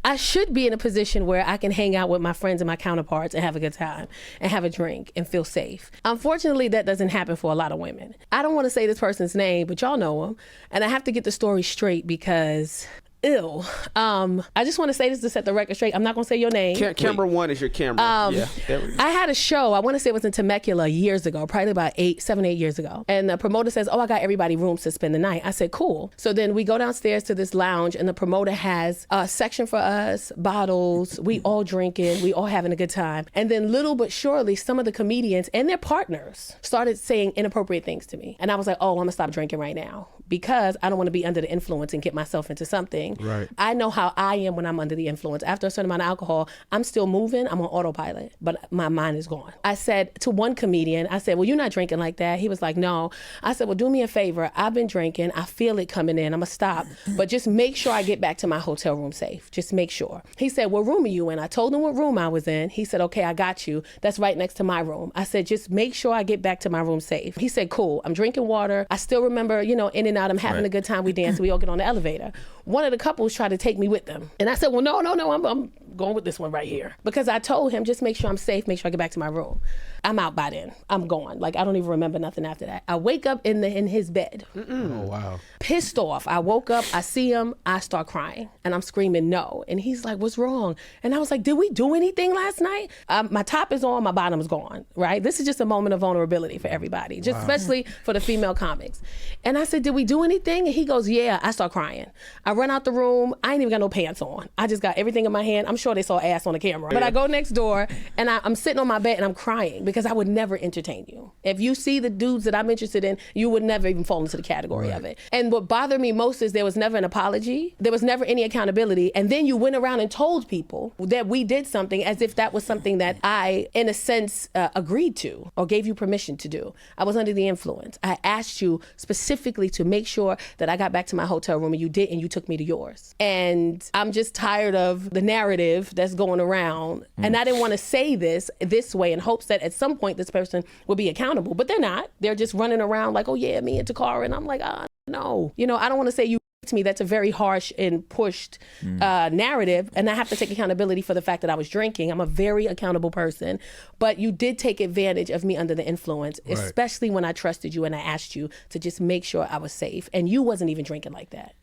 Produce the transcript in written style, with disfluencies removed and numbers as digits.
I should be in a position where I can hang out with my friends and my counterparts and have a good time and have a drink and feel safe. Unfortunately, that doesn't happen for a lot of women. I don't want to say this person's name, but y'all know him. And I have to get the story straight because... Ew. I just want to say this to set the record straight. I'm not going to say your name. Camera one is your camera. Yeah. I had a show, I want to say it was in Temecula years ago, probably about 7, 8 years ago. And the promoter says, I got everybody rooms to spend the night. I said, cool. So then we go downstairs to this lounge and the promoter has a section for us, bottles, we all drinking, we all having a good time. And then little but surely, some of the comedians and their partners started saying inappropriate things to me. And I was like, I'm going to stop drinking right now because I don't want to be under the influence and get myself into something. Right. I know how I am when I'm under the influence. After a certain amount of alcohol, I'm still moving. I'm on autopilot, but my mind is gone. I said to one comedian, I said, well, you're not drinking like that. He was like, no. I said, well, do me a favor. I've been drinking. I feel it coming in. I'm going to stop. But just make sure I get back to my hotel room safe. Just make sure. He said, what room are you in? I told him what room I was in. He said, okay, I got you. That's right next to my room. I said, just make sure I get back to my room safe. He said, cool. I'm drinking water. I still remember, in and out, I'm having a good time. We dance. We all get on the elevator. One of the couples tried to take me with them. And I said, well, no, I'm going with this one right here. Because I told him, just make sure I'm safe, make sure I get back to my room. I'm out by then. I'm gone. Like, I don't even remember nothing after that. I wake up in his bed. Oh, wow. Pissed off. I woke up, I see him, I start crying. And I'm screaming, no. And he's like, what's wrong? And I was like, did we do anything last night? My top is on, my bottom is gone, right? This is just a moment of vulnerability for everybody, just especially for the female comics. And I said, did we do anything? And he goes, yeah. I start crying. I run out the room. I ain't even got no pants on. I just got everything in my hand. I'm sure they saw ass on the camera. But I go next door and I'm sitting on my bed and I'm crying because I would never entertain you. If you see the dudes that I'm interested in, you would never even fall into the category of it. And what bothered me most is there was never an apology. There was never any accountability. And then you went around and told people that we did something as if that was something that I, in a sense, agreed to or gave you permission to do. I was under the influence. I asked you specifically to make sure that I got back to my hotel room and you did, and you took me to yours. And I'm just tired of the narrative that's going around. And I didn't want to say this way in hopes that at some point this person will be accountable, but they're not. They're just running around like, oh yeah, me and Tacarra. And I'm like, no. I don't want to say you to me. That's a very harsh and pushed narrative. And I have to take accountability for the fact that I was drinking. I'm a very accountable person, but you did take advantage of me under the influence, especially when I trusted you and I asked you to just make sure I was safe. And you wasn't even drinking like that.